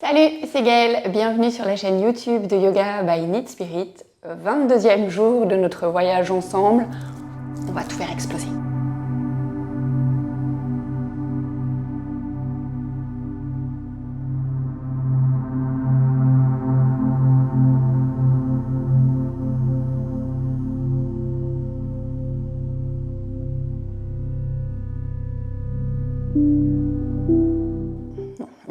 Salut, c'est Gaëlle, bienvenue sur la chaîne YouTube de Yoga by Need Spirit. 22e jour de notre voyage ensemble, on va tout faire exploser.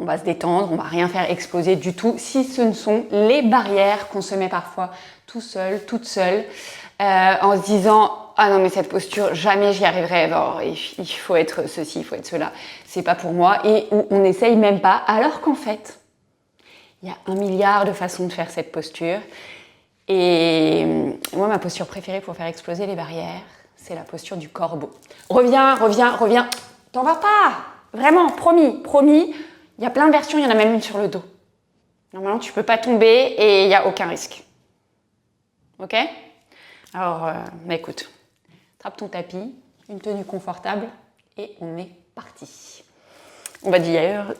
On va se détendre, on va rien faire exploser du tout si ce ne sont les barrières qu'on se met parfois tout seul, toute seule, en se disant « Ah non mais cette posture, jamais j'y arriverai, il faut être ceci, il faut être cela, c'est pas pour moi » et on n'essaye même pas, alors qu'en fait, il y a 1 milliard de façons de faire cette posture. Et moi, ma posture préférée pour faire exploser les barrières, c'est la posture du corbeau. Reviens, t'en vas pas, vraiment, promis. Il y a plein de versions, il y en a même une sur le dos. Normalement, tu peux pas tomber et il n'y a aucun risque. Ok? Alors, écoute, attrape ton tapis, une tenue confortable et on est parti. On va d'ailleurs,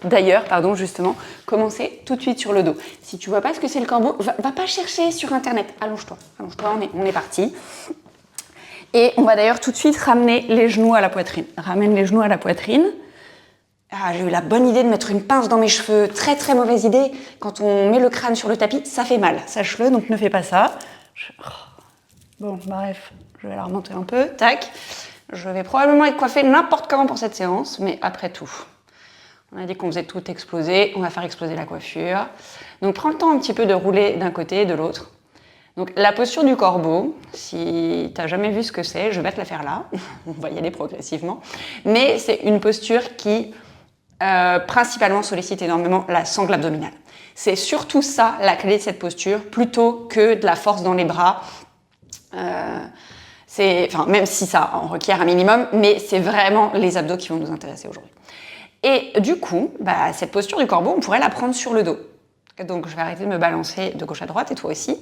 justement, commencer tout de suite sur le dos. Si tu vois pas ce que c'est le corbeau, va pas chercher sur internet. Allonge-toi, on est parti. Et on va d'ailleurs tout de suite ramener les genoux à la poitrine. Ramène les genoux à la poitrine. Ah, j'ai eu la bonne idée de mettre une pince dans mes cheveux. Très très mauvaise idée. Quand on met le crâne sur le tapis, ça fait mal. Sache-le, donc ne fais pas ça. Bon, bref, je vais la remonter un peu. Tac. Je vais probablement être coiffée n'importe comment pour cette séance, mais après tout. On a dit qu'on faisait tout exploser. On va faire exploser la coiffure. Donc prends le temps un petit peu de rouler d'un côté et de l'autre. Donc la posture du corbeau, si tu n'as jamais vu ce que c'est, je vais te la faire là. On va y aller progressivement. Mais c'est une posture qui principalement sollicite énormément la sangle abdominale. C'est surtout ça la clé de cette posture, plutôt que de la force dans les bras. Même si ça en requiert un minimum, mais c'est vraiment les abdos qui vont nous intéresser aujourd'hui. Et du coup, cette posture du corbeau, on pourrait la prendre sur le dos. Donc je vais arrêter de me balancer de gauche à droite, et toi aussi.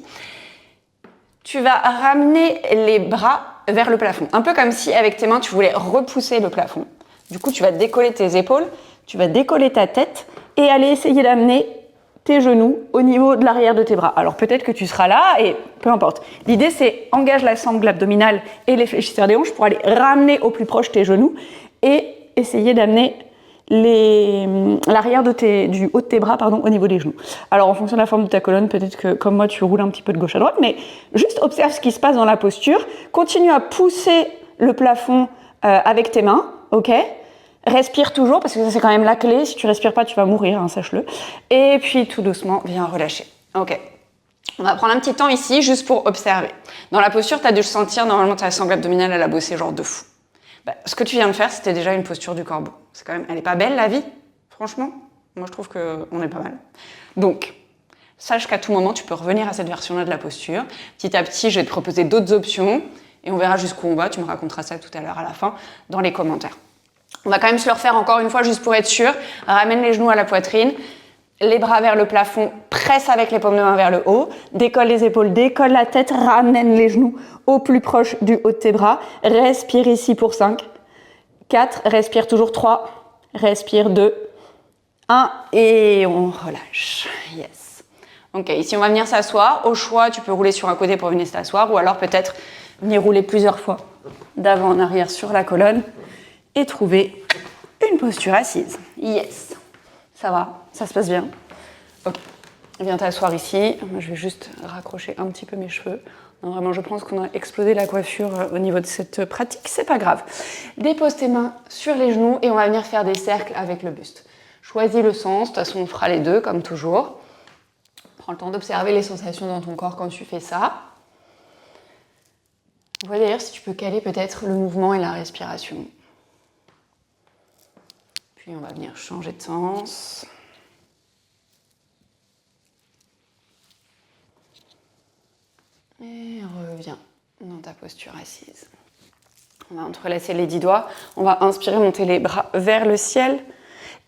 Tu vas ramener les bras vers le plafond. Un peu comme si avec tes mains, tu voulais repousser le plafond. Du coup, tu vas décoller tes épaules, tu vas décoller ta tête et aller essayer d'amener tes genoux au niveau de l'arrière de tes bras. Alors peut-être que tu seras là et peu importe. L'idée, c'est engage la sangle abdominale et les fléchisseurs des hanches pour aller ramener au plus proche tes genoux et essayer d'amener l'arrière du haut de tes bras au niveau des genoux. Alors en fonction de la forme de ta colonne, peut-être que comme moi tu roules un petit peu de gauche à droite, mais juste observe ce qui se passe dans la posture. Continue à pousser le plafond avec tes mains, ok? Respire toujours parce que ça c'est quand même la clé. Si tu respires pas, tu vas mourir, hein, sache-le. Et puis tout doucement, viens relâcher. Ok. On va prendre un petit temps ici juste pour observer. Dans la posture, tu as dû le sentir, normalement ta sangle abdominale elle a bossé genre de fou. Ce que tu viens de faire, c'était déjà une posture du corbeau. C'est quand même, elle est pas belle la vie, franchement. Moi, je trouve qu'on est pas mal. Donc, sache qu'à tout moment, tu peux revenir à cette version-là de la posture. Petit à petit, je vais te proposer d'autres options et on verra jusqu'où on va. Tu me raconteras ça tout à l'heure à la fin dans les commentaires. On va quand même se le refaire encore une fois juste pour être sûr. Ramène les genoux à la poitrine, les bras vers le plafond, presse avec les paumes de main vers le haut, décolle les épaules, décolle la tête, ramène les genoux au plus proche du haut de tes bras. Respire ici pour 5, 4, respire toujours 3, respire 2, 1 et on relâche. Yes. Ok, ici on va venir s'asseoir. Au choix, tu peux rouler sur un côté pour venir t'asseoir ou alors peut-être venir rouler plusieurs fois d'avant en arrière sur la colonne et trouver une posture assise. Yes. Ça va, ça se passe bien. Ok, viens t'asseoir ici. Je vais juste raccrocher un petit peu mes cheveux. Non, vraiment, je pense qu'on a explosé la coiffure au niveau de cette pratique, c'est pas grave. Dépose tes mains sur les genoux et on va venir faire des cercles avec le buste. Choisis le sens, de toute façon on fera les deux comme toujours. Prends le temps d'observer les sensations dans ton corps quand tu fais ça. On va d'ailleurs si tu peux caler peut-être le mouvement et la respiration. Puis on va venir changer de sens. Et reviens dans ta posture assise. On va entrelacer les 10 doigts. On va inspirer, monter les bras vers le ciel.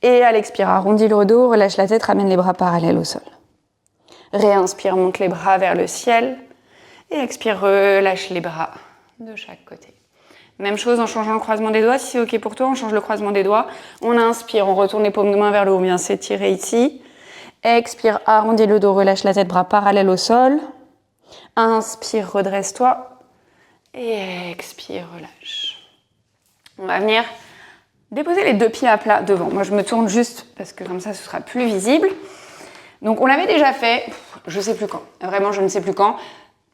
Et à l'expire, arrondis le dos, relâche la tête, ramène les bras parallèles au sol. Réinspire, monte les bras vers le ciel. Et expire, relâche les bras de chaque côté. Même chose en changeant le croisement des doigts. Si c'est OK pour toi, on change le croisement des doigts. On inspire, on retourne les paumes de main vers le haut, bien s'étirer ici. Expire, arrondis le dos, relâche la tête, bras parallèles au sol. Inspire, redresse-toi. Et expire, relâche. On va venir déposer les deux pieds à plat devant. Moi, je me tourne juste parce que comme ça, ce sera plus visible. Donc, on l'avait déjà fait, je ne sais plus quand. Vraiment, je ne sais plus quand.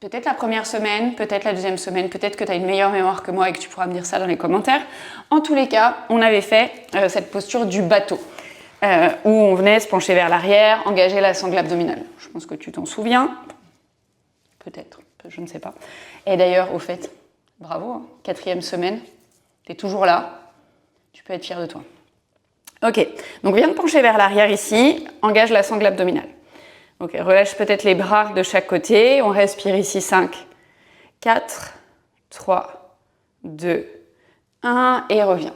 Peut-être la première semaine, peut-être la deuxième semaine, peut-être que tu as une meilleure mémoire que moi et que tu pourras me dire ça dans les commentaires. En tous les cas, on avait fait cette posture du bateau, où on venait se pencher vers l'arrière, engager la sangle abdominale. Je pense que tu t'en souviens. Peut-être, je ne sais pas. Et d'ailleurs, au fait, bravo, hein, 4e semaine, tu es toujours là. Tu peux être fier de toi. Ok, donc viens te pencher vers l'arrière ici, engage la sangle abdominale. Ok, relâche peut-être les bras de chaque côté. On respire ici 5, 4, 3, 2, 1 et reviens.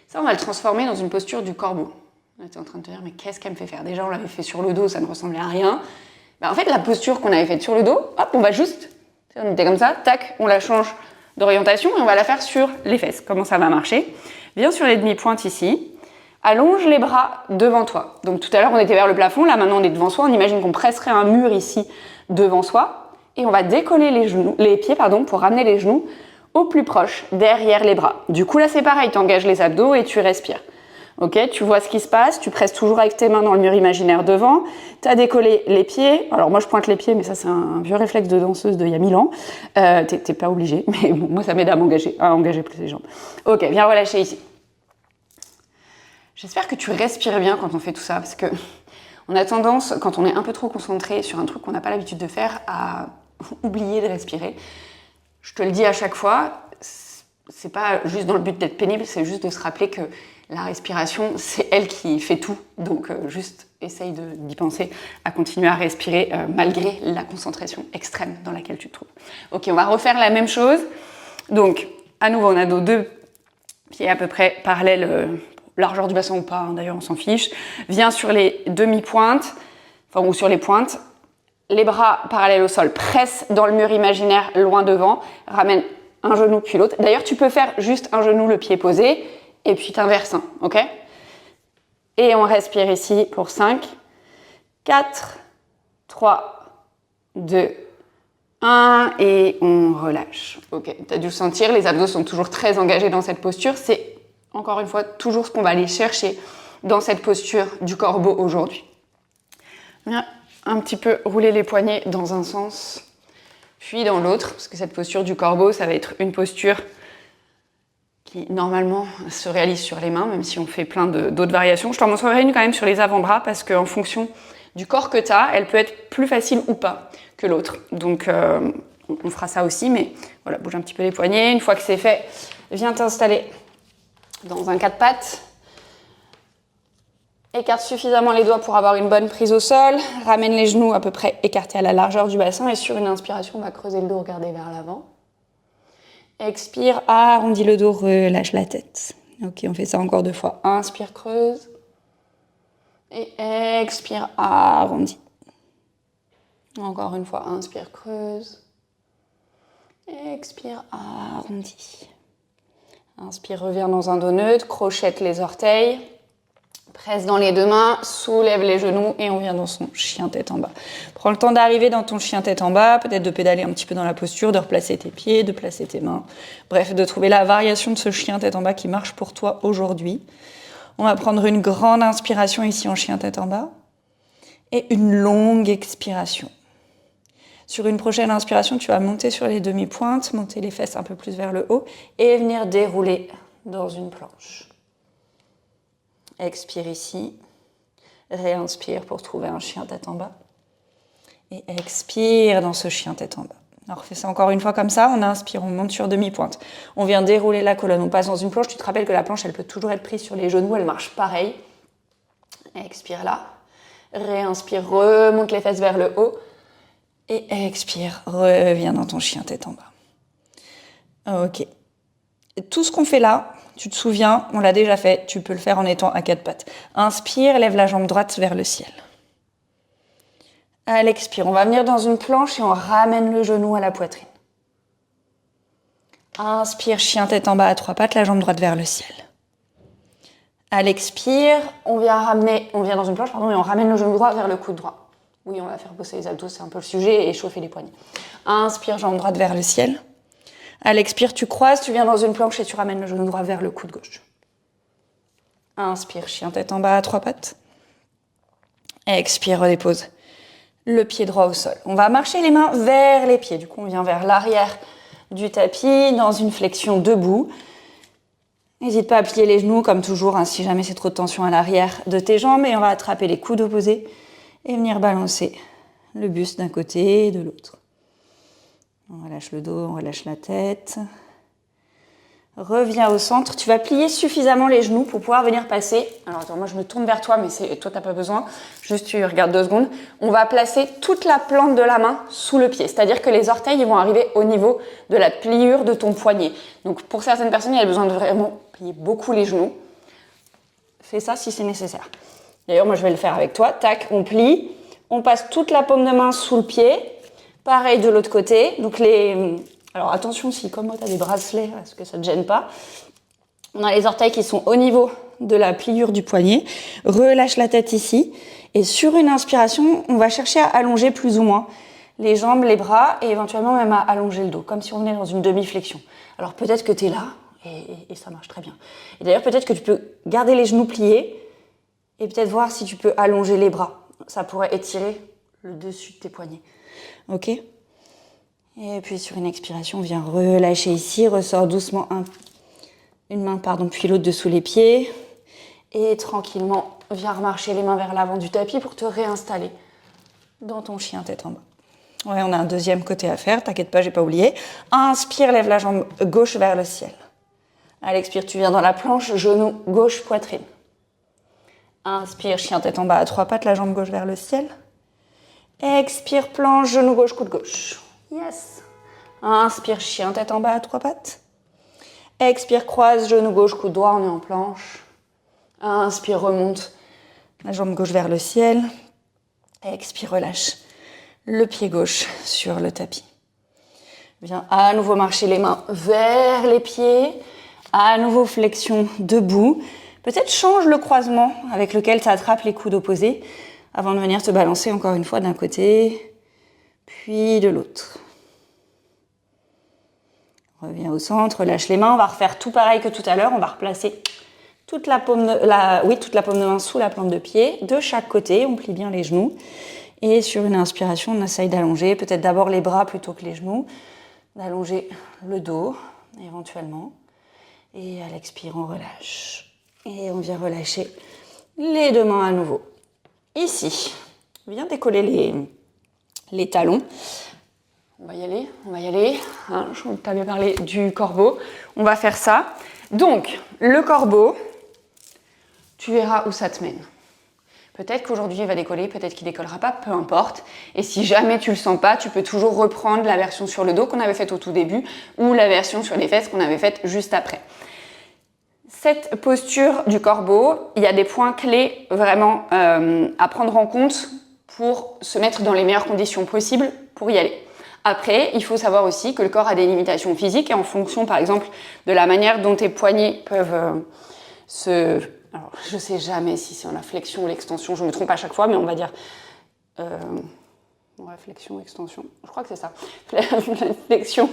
Ça, on va le transformer dans une posture du corbeau. Tu es en train de te dire, mais qu'est-ce qu'elle me fait faire? Déjà, on l'avait fait sur le dos, ça ne ressemblait à rien. En fait, la posture qu'on avait faite sur le dos, hop, on va juste, on était comme ça, tac, on la change d'orientation et on va la faire sur les fesses. Comment ça va marcher? Viens sur les demi-pointes ici. Allonge les bras devant toi. Donc tout à l'heure, on était vers le plafond. Là, maintenant, on est devant soi. On imagine qu'on presserait un mur ici devant soi. Et on va décoller les pieds pour ramener les genoux au plus proche, derrière les bras. Du coup, là, c'est pareil. Tu engages les abdos et tu respires. Ok, tu vois ce qui se passe. Tu presses toujours avec tes mains dans le mur imaginaire devant. Tu as décollé les pieds. Alors moi, je pointe les pieds, mais ça, c'est un vieux réflexe de danseuse d'il y a 1000 ans. T'es pas obligé, mais bon, moi, ça m'aide à engager plus les jambes. Ok, viens relâcher ici. J'espère que tu respires bien quand on fait tout ça, parce que on a tendance, quand on est un peu trop concentré sur un truc qu'on n'a pas l'habitude de faire, à oublier de respirer. Je te le dis à chaque fois, c'est pas juste dans le but d'être pénible, c'est juste de se rappeler que la respiration, c'est elle qui fait tout. Donc juste essaye d'y penser, à continuer à respirer malgré la concentration extrême dans laquelle tu te trouves. Ok, on va refaire la même chose. Donc, à nouveau, on a nos deux pieds à peu près parallèles, largeur du bassin ou pas, hein, d'ailleurs on s'en fiche. Viens sur les demi-pointes, ou sur les pointes. Les bras parallèles au sol, presse dans le mur imaginaire loin devant, ramène un genou puis l'autre. D'ailleurs, tu peux faire juste un genou, le pied posé, et puis t'inverses un, ok? Et on respire ici pour 5, 4, 3, 2, 1, et on relâche. Ok, tu as dû le sentir, les abdos sont toujours très engagés dans cette posture. C'est, encore une fois, toujours ce qu'on va aller chercher dans cette posture du corbeau aujourd'hui. Viens un petit peu rouler les poignets dans un sens, puis dans l'autre, parce que cette posture du corbeau, ça va être une posture qui, normalement, se réalise sur les mains, même si on fait plein d'autres variations. Je t'en montrerai une quand même sur les avant-bras, parce qu'en fonction du corps que tu as, elle peut être plus facile ou pas que l'autre. Donc, on fera ça aussi, mais voilà, bouge un petit peu les poignets. Une fois que c'est fait, viens t'installer dans un 4 pattes. Écarte suffisamment les doigts pour avoir une bonne prise au sol. Ramène les genoux à peu près écartés à la largeur du bassin. Et sur une inspiration, on va creuser le dos, regarder vers l'avant. Expire, arrondis le dos, relâche la tête. Ok, on fait ça encore 2 fois. Inspire, creuse. Et expire, arrondis. Encore une fois, inspire, creuse. Expire, arrondis. Inspire, reviens dans un dos neutre, crochette les orteils. Presse dans les 2 mains, soulève les genoux et on vient dans son chien tête en bas. Prends le temps d'arriver dans ton chien tête en bas, peut-être de pédaler un petit peu dans la posture, de replacer tes pieds, de placer tes mains. Bref, de trouver la variation de ce chien tête en bas qui marche pour toi aujourd'hui. On va prendre une grande inspiration ici en chien tête en bas et une longue expiration. Sur une prochaine inspiration, tu vas monter sur les demi-pointes, monter les fesses un peu plus vers le haut et venir dérouler dans une planche. Expire ici, réinspire pour trouver un chien tête en bas et expire dans ce chien tête en bas. Alors fais ça encore une fois comme ça, on inspire, on monte sur demi-pointe. On vient dérouler la colonne, on passe dans une planche. Tu te rappelles que la planche, elle peut toujours être prise sur les genoux, elle marche pareil. Expire là, réinspire, remonte les fesses vers le haut et expire, reviens dans ton chien tête en bas. Ok. Tout ce qu'on fait là, tu te souviens, on l'a déjà fait, tu peux le faire en étant à 4 pattes. Inspire, lève la jambe droite vers le ciel. À l'expire, on va venir dans une planche et on ramène le genou à la poitrine. Inspire, chien tête en bas à 3 pattes, la jambe droite vers le ciel. À l'expire, on vient dans une planche, pardon, et on ramène le genou droit vers le coude droit. Oui, on va faire bosser les abdos, c'est un peu le sujet, et chauffer les poignets. Inspire, jambe droite vers le ciel. À l'expire, tu croises, tu viens dans une planche et tu ramènes le genou droit vers le coude gauche. Inspire, chien tête en bas à 3 pattes. Expire, redépose le pied droit au sol. On va marcher les mains vers les pieds. Du coup, on vient vers l'arrière du tapis, dans une flexion debout. N'hésite pas à plier les genoux, comme toujours, hein, si jamais c'est trop de tension à l'arrière de tes jambes. Et on va attraper les coudes opposés et venir balancer le buste d'un côté et de l'autre. On relâche le dos, on relâche la tête. Reviens au centre. Tu vas plier suffisamment les genoux pour pouvoir venir passer. Alors attends, moi je me tourne vers toi, mais toi t'as pas besoin. Juste tu regardes 2 secondes. On va placer toute la plante de la main sous le pied. C'est-à-dire que les orteils ils vont arriver au niveau de la pliure de ton poignet. Donc pour certaines personnes, il y a besoin de vraiment plier beaucoup les genoux. Fais ça si c'est nécessaire. D'ailleurs, moi je vais le faire avec toi. Tac, on plie. On passe toute la paume de main sous le pied. Pareil de l'autre côté. Donc alors attention, si comme moi tu as des bracelets, est-ce que ça ne te gêne pas? On a les orteils qui sont au niveau de la pliure du poignet. Relâche la tête ici. Et sur une inspiration, on va chercher à allonger plus ou moins les jambes, les bras et éventuellement même à allonger le dos, comme si on venait dans une demi-flexion. Alors peut-être que tu es là et ça marche très bien. Et d'ailleurs, peut-être que tu peux garder les genoux pliés et peut-être voir si tu peux allonger les bras. Ça pourrait étirer le dessus de tes poignets. Ok? Et puis sur une expiration, on vient relâcher ici, ressort doucement une main, puis l'autre dessous les pieds. Et tranquillement, viens remarcher les mains vers l'avant du tapis pour te réinstaller dans ton chien tête en bas. Ouais, on a un deuxième côté à faire, t'inquiète pas, j'ai pas oublié. Inspire, lève la jambe gauche vers le ciel. À l'expire, tu viens dans la planche, genou gauche, poitrine. Inspire, chien tête en bas à 3 pattes, la jambe gauche vers le ciel. Expire, planche, genou gauche, coude gauche. Yes. Inspire, chien, tête en bas à 3 pattes. Expire, croise, genou gauche, coude droit, on est en planche. Inspire, remonte la jambe gauche vers le ciel. Expire, relâche le pied gauche sur le tapis. Viens à nouveau marcher les mains vers les pieds. À nouveau flexion debout. Peut-être change le croisement avec lequel tu attrapes les coudes opposés avant de venir te balancer encore une fois d'un côté, puis de l'autre. Reviens au centre, lâche les mains. On va refaire tout pareil que tout à l'heure. On va replacer toute la paume de main sous la plante de pied, de chaque côté. On plie bien les genoux. Et sur une inspiration, on essaye d'allonger, peut-être d'abord les bras plutôt que les genoux, d'allonger le dos éventuellement. Et à l'expire, on relâche. Et on vient relâcher les 2 mains à nouveau. Ici, viens décoller les talons. On va y aller. Hein, je t'avais parlé du corbeau. On va faire ça. Donc, le corbeau, tu verras où ça te mène. Peut-être qu'aujourd'hui, il va décoller, peut-être qu'il décollera pas, peu importe. Et si jamais tu le sens pas, tu peux toujours reprendre la version sur le dos qu'on avait faite au tout début ou la version sur les fesses qu'on avait faite juste après. Cette posture du corbeau, il y a des points clés vraiment à prendre en compte pour se mettre dans les meilleures conditions possibles pour y aller. Après, il faut savoir aussi que le corps a des limitations physiques et en fonction, par exemple, de la manière dont tes poignets peuvent Alors, je sais jamais si c'est en la flexion ou l'extension, je me trompe à chaque fois, mais on va dire... flexion, extension, je crois que c'est ça. La flexion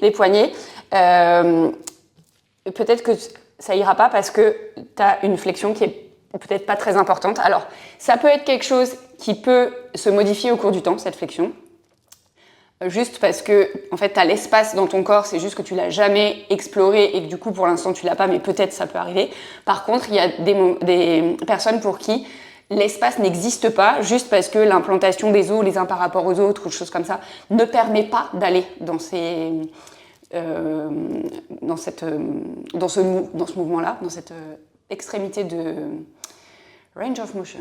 des poignets. Peut-être que ça ira pas parce que tu as une flexion qui est peut-être pas très importante. Alors, ça peut être quelque chose qui peut se modifier au cours du temps, cette flexion. Juste parce que, en fait, tu as l'espace dans ton corps, c'est juste que tu l'as jamais exploré et que du coup, pour l'instant, tu l'as pas, mais peut-être ça peut arriver. Par contre, il y a des personnes pour qui l'espace n'existe pas, juste parce que l'implantation des os les uns par rapport aux autres ou des choses comme ça ne permet pas d'aller dans ce mouvement-là, dans cette extrémité de range of motion.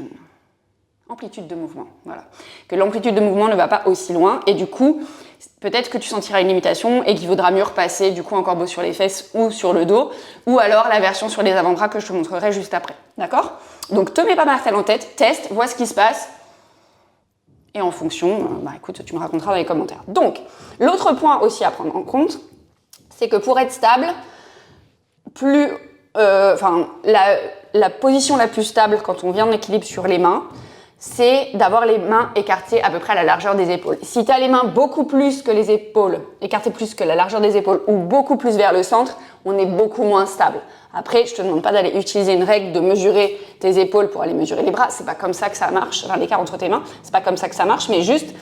Amplitude de mouvement, voilà. Que l'amplitude de mouvement ne va pas aussi loin et du coup, peut-être que tu sentiras une limitation et qu'il vaudra mieux repasser du coup en corbeau sur les fesses ou sur le dos ou alors la version sur les avant-bras que je te montrerai juste après, d'accord? Donc te mets pas Martel en tête, teste, vois ce qui se passe et en fonction, écoute, tu me raconteras dans les commentaires. Donc, l'autre point aussi à prendre en compte, c'est que pour être stable, la position la plus stable quand on vient en équilibre sur les mains, c'est d'avoir les mains écartées à peu près à la largeur des épaules. Si tu as les mains beaucoup plus que les épaules, écartées plus que la largeur des épaules ou beaucoup plus vers le centre, on est beaucoup moins stable. Après, je te demande pas d'aller utiliser une règle de mesurer tes épaules pour aller mesurer les bras, c'est pas comme ça que ça marche, enfin l'écart entre tes mains, c'est pas comme ça que ça marche, mais juste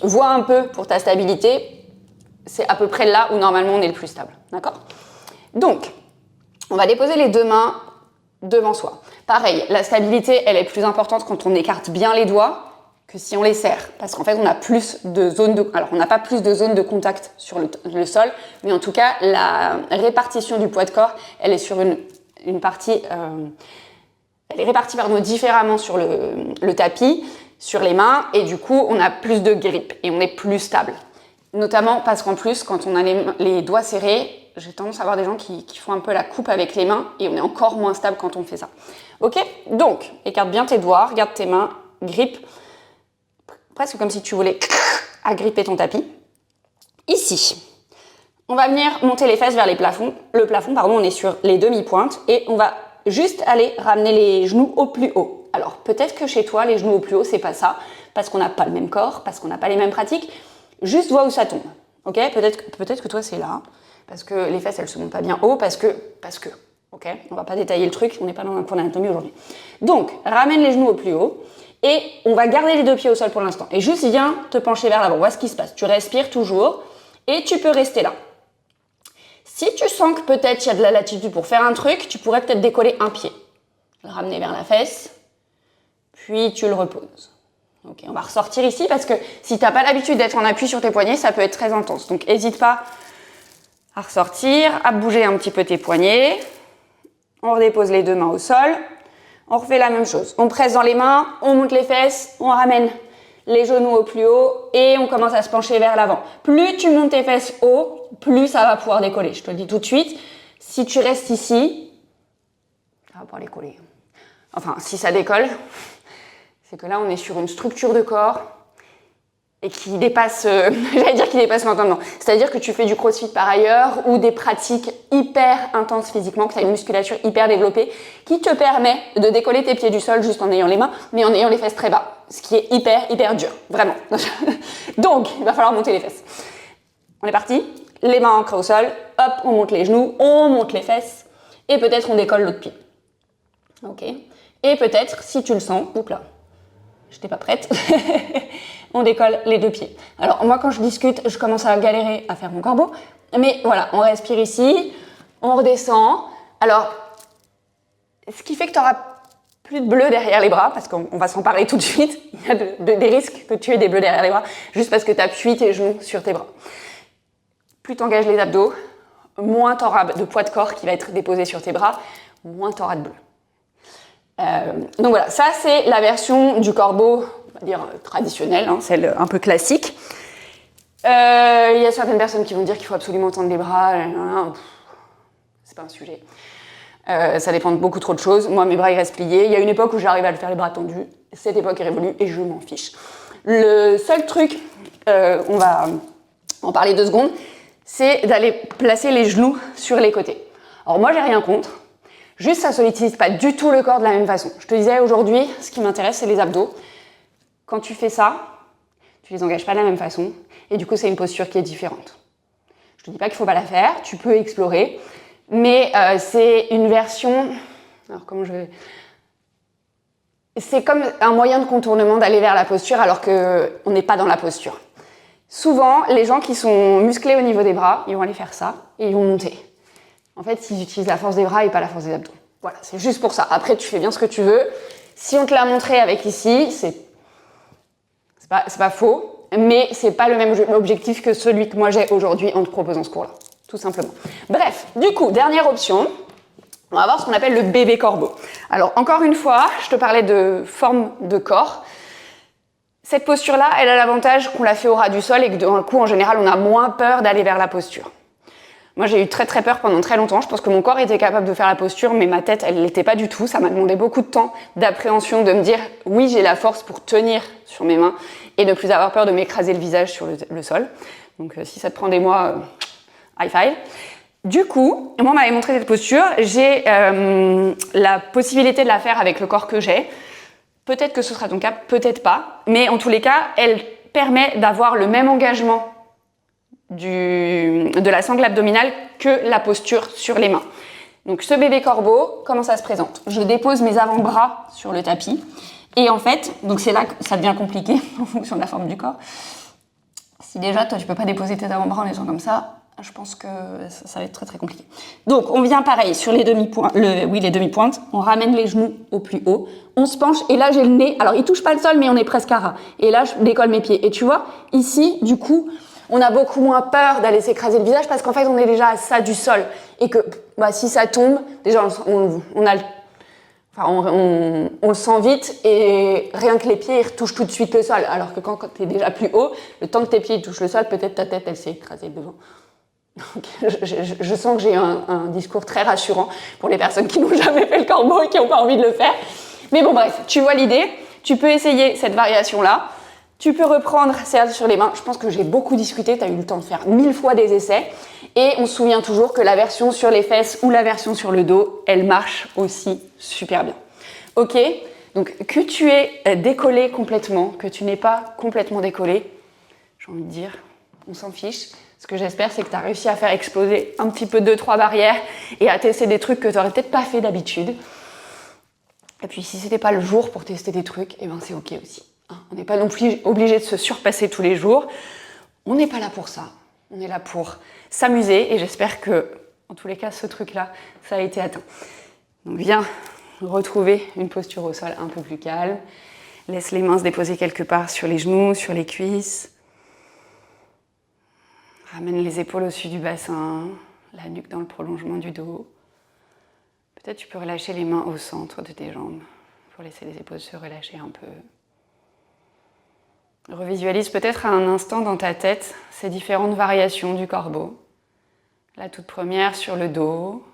vois un peu pour ta stabilité, c'est à peu près là où normalement on est le plus stable, d'accord? Donc, on va déposer les deux mains devant soi. Pareil, la stabilité, elle est plus importante quand on écarte bien les doigts que si on les serre. Parce qu'en fait, on a plus de zones de... Alors, on n'a pas plus de zones de contact sur le sol, mais en tout cas, la répartition du poids de corps, elle est sur une partie... elle est répartie, différemment sur le tapis, sur les mains, et du coup, on a plus de grip et on est plus stable. Notamment parce qu'en plus, quand on a les doigts serrés, j'ai tendance à voir des gens qui font un peu la coupe avec les mains et on est encore moins stable quand on fait ça. Ok? Donc, écarte bien tes doigts, regarde tes mains, grippe, presque comme si tu voulais agripper ton tapis. Ici, on va venir monter les fesses vers les plafonds. Le plafond, pardon, on est sur les demi-pointes et on va juste aller ramener les genoux au plus haut. Alors, peut-être que chez toi, les genoux au plus haut, c'est pas ça, parce qu'on n'a pas le même corps, parce qu'on n'a pas les mêmes pratiques. Juste vois où ça tombe. Ok? Peut-être que toi, c'est là. Parce que les fesses, elles se montent pas bien haut, parce que, ok, on va pas détailler le truc, on n'est pas dans un cours d'anatomie aujourd'hui. Donc, ramène les genoux au plus haut, et on va garder les deux pieds au sol pour l'instant. Et juste viens te pencher vers l'avant, vois ce qui se passe. Tu respires toujours, et tu peux rester là. Si tu sens que peut-être il y a de la latitude pour faire un truc, tu pourrais peut-être décoller un pied. Le ramener vers la fesse, puis tu le reposes. Ok, on va ressortir ici, parce que si tu n'as pas l'habitude d'être en appui sur tes poignets, ça peut être très intense. Donc, n'hésite pas à ressortir, à bouger un petit peu tes poignets. On redépose les deux mains au sol. On refait la même chose. On presse dans les mains, on monte les fesses, on ramène les genoux au plus haut et on commence à se pencher vers l'avant. Plus tu montes tes fesses haut, plus ça va pouvoir décoller. Je te le dis tout de suite. Si tu restes ici, ça va pouvoir décoller. Enfin, si ça décolle, c'est que là, on est sur une structure de corps et qui dépasse, j'allais dire qui dépasse l'entendement. C'est-à-dire que tu fais du crossfit par ailleurs ou des pratiques hyper intenses physiquement, que tu as une musculature hyper développée qui te permet de décoller tes pieds du sol juste en ayant les mains, mais en ayant les fesses très bas. Ce qui est hyper dur, vraiment. Donc, il va falloir monter les fesses. On est parti. Les mains ancrées au sol. Hop, on monte les genoux, on monte les fesses. Et peut-être on décolle l'autre pied. Ok. Et peut-être, si tu le sens, oups là, j'étais pas prête, on décolle les deux pieds. Alors moi quand je discute, je commence à galérer à faire mon corbeau, mais voilà, on respire ici, on redescend. Alors, ce qui fait que tu n'auras plus de bleus derrière les bras, parce qu'on va s'en parler tout de suite, il y a des risques que tu aies des bleus derrière les bras, juste parce que tu appuies tes genoux sur tes bras. Plus tu engages les abdos, moins tu auras de poids de corps qui va être déposé sur tes bras, moins tu auras de bleus. Donc voilà, ça c'est la version du corbeau, on va dire traditionnelle, hein, celle un peu classique. Il y a certaines personnes qui vont dire qu'il faut absolument tendre les bras, c'est pas un sujet. Ça dépend de beaucoup trop de choses. Moi, mes bras ils restent pliés. Il y a une époque où j'arrivais à le faire les bras tendus. Cette époque est révolue et je m'en fiche. Le seul truc, on va en parler 2 secondes, c'est d'aller placer les genoux sur les côtés. Alors moi, j'ai rien contre. Juste, ça sollicite pas du tout le corps de la même façon. Je te disais aujourd'hui, ce qui m'intéresse, c'est les abdos. Quand tu fais ça, tu les engages pas de la même façon. Et du coup, c'est une posture qui est différente. Je te dis pas qu'il faut pas la faire. Tu peux explorer. Mais c'est une version... Alors, comment je vais... C'est comme un moyen de contournement d'aller vers la posture alors qu'on n'est pas dans la posture. Souvent, les gens qui sont musclés au niveau des bras, ils vont aller faire ça et ils vont monter. En fait, ils utilisent la force des bras et pas la force des abdos. Voilà, c'est juste pour ça. Après, tu fais bien ce que tu veux. Si on te l'a montré avec ici, c'est pas faux, mais c'est pas le même objectif que celui que moi j'ai aujourd'hui en te proposant ce cours-là, tout simplement. Bref, du coup, dernière option, on va voir ce qu'on appelle le bébé corbeau. Alors, encore une fois, je te parlais de forme de corps. Cette posture-là, elle a l'avantage qu'on la fait au ras du sol et que d'un coup, en général, on a moins peur d'aller vers la posture. Moi, j'ai eu très peur pendant très longtemps. Je pense que mon corps était capable de faire la posture, mais ma tête, elle l'était pas du tout. Ça m'a demandé beaucoup de temps d'appréhension, de me dire oui, j'ai la force pour tenir sur mes mains et ne plus avoir peur de m'écraser le visage sur le sol. Donc, si ça te prend des mois, high five. Du coup, moi, on m'avait montré cette posture. J'ai la possibilité de la faire avec le corps que j'ai. Peut-être que ce sera ton cas, peut-être pas. Mais en tous les cas, elle permet d'avoir le même engagement de la sangle abdominale que la posture sur les mains. Donc ce bébé corbeau, comment ça se présente? Je dépose mes avant-bras sur le tapis. Et en fait, donc c'est là que ça devient compliqué en fonction de la forme du corps. Si déjà, toi, tu peux pas déposer tes avant-bras en étant comme ça, je pense que ça va être très très compliqué. Donc, on vient pareil sur les demi-pointes, les demi-pointes. On ramène les genoux au plus haut. On se penche et là, j'ai le nez. Alors, il touche pas le sol, mais on est presque à ras. Et là, je décolle mes pieds. Et tu vois, ici, du coup, on a beaucoup moins peur d'aller s'écraser le visage parce qu'en fait, on est déjà à ça du sol. Et que si ça tombe, déjà, on le sent vite et rien que les pieds, ils retouchent tout de suite le sol. Alors que quand tu es déjà plus haut, le temps que tes pieds touchent le sol, peut-être ta tête, elle s'est écrasée devant. Donc, je sens que j'ai un discours très rassurant pour les personnes qui n'ont jamais fait le corbeau et qui n'ont pas envie de le faire. Mais bon, bref, tu vois l'idée. Tu peux essayer cette variation-là. Tu peux reprendre celle sur les mains. Je pense que j'ai beaucoup discuté. Tu as eu le temps de faire 1000 fois des essais. Et on se souvient toujours que la version sur les fesses ou la version sur le dos, elle marche aussi super bien. Ok? Donc, que tu es décollé complètement, que tu n'es pas complètement décollé, j'ai envie de dire, on s'en fiche. Ce que j'espère, c'est que tu as réussi à faire exploser un petit peu 2-3 barrières et à tester des trucs que tu n'aurais peut-être pas fait d'habitude. Et puis, si c'était pas le jour pour tester des trucs, eh ben c'est ok aussi. Hein, on n'est pas non plus obligé de se surpasser tous les jours. On n'est pas là pour ça. On est là pour s'amuser et j'espère que, en tous les cas, ce truc-là, ça a été atteint. Donc, viens retrouver une posture au sol un peu plus calme. Laisse les mains se déposer quelque part sur les genoux, sur les cuisses. Ramène les épaules au-dessus du bassin, la nuque dans le prolongement du dos. Peut-être tu peux relâcher les mains au centre de tes jambes pour laisser les épaules se relâcher un peu. Revisualise peut-être à un instant dans ta tête ces différentes variations du corbeau. La toute première sur le dos.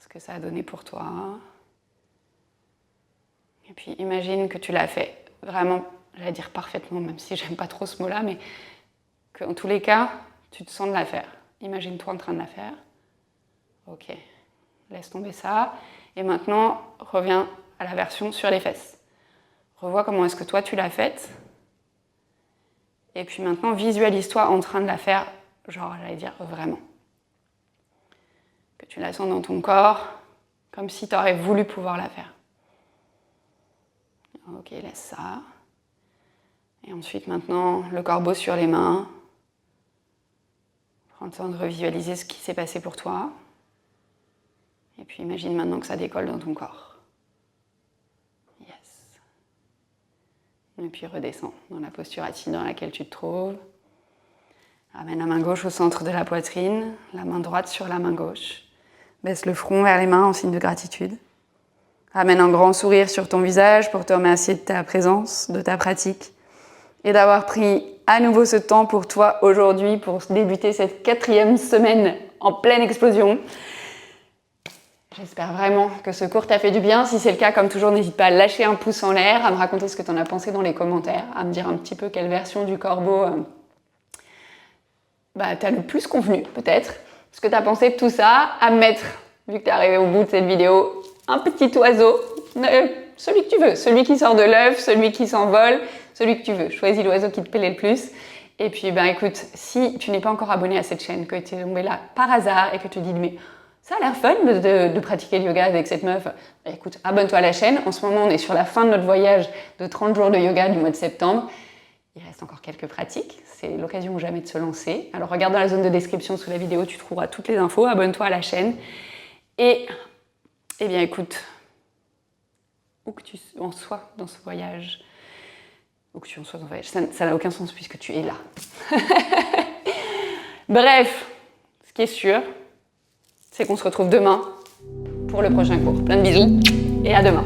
Ce que ça a donné pour toi. Et puis imagine que tu l'as fait vraiment, j'allais dire parfaitement, même si j'aime pas trop ce mot-là, mais qu'en tous les cas, tu te sens de la faire. Imagine-toi en train de la faire. Ok, laisse tomber ça. Et maintenant, reviens à la version sur les fesses. Revois comment est-ce que toi, tu l'as faite. Et puis maintenant, visualise-toi en train de la faire, genre, j'allais dire vraiment. Que tu la sens dans ton corps, comme si tu aurais voulu pouvoir la faire. Ok, laisse ça. Et ensuite, maintenant, le corbeau sur les mains. Prends le temps de revisualiser ce qui s'est passé pour toi. Et puis imagine maintenant que ça décolle dans ton corps. Yes. Et puis redescends dans la posture assise dans laquelle tu te trouves. Ramène la main gauche au centre de la poitrine, la main droite sur la main gauche. Baisse le front vers les mains en signe de gratitude. Ramène un grand sourire sur ton visage pour te remercier de ta présence, de ta pratique et d'avoir pris à nouveau ce temps pour toi aujourd'hui pour débuter cette 4e semaine en pleine explosion. J'espère vraiment que ce cours t'a fait du bien. Si c'est le cas, comme toujours, n'hésite pas à lâcher un pouce en l'air, à me raconter ce que tu en as pensé dans les commentaires, à me dire un petit peu quelle version du corbeau t'as le plus convenu, peut-être. Ce que tu as pensé de tout ça, à me mettre, vu que tu es arrivé au bout de cette vidéo, un petit oiseau, celui que tu veux, celui qui sort de l'œuf, celui qui s'envole, celui que tu veux. Choisis l'oiseau qui te plaît le plus. Et puis, écoute, si tu n'es pas encore abonné à cette chaîne, que tu es tombé là par hasard et que tu te dis, mais ça a l'air fun de pratiquer le yoga avec cette meuf, écoute, abonne-toi à la chaîne. En ce moment, on est sur la fin de notre voyage de 30 jours de yoga du mois de septembre. Il reste encore quelques pratiques, c'est l'occasion ou jamais de se lancer. Alors regarde dans la zone de description sous la vidéo, tu trouveras toutes les infos, abonne-toi à la chaîne. Et, écoute, où que tu en sois dans ce voyage, ça n'a aucun sens puisque tu es là. Bref, ce qui est sûr, c'est qu'on se retrouve demain pour le prochain cours. Plein de bisous et à demain.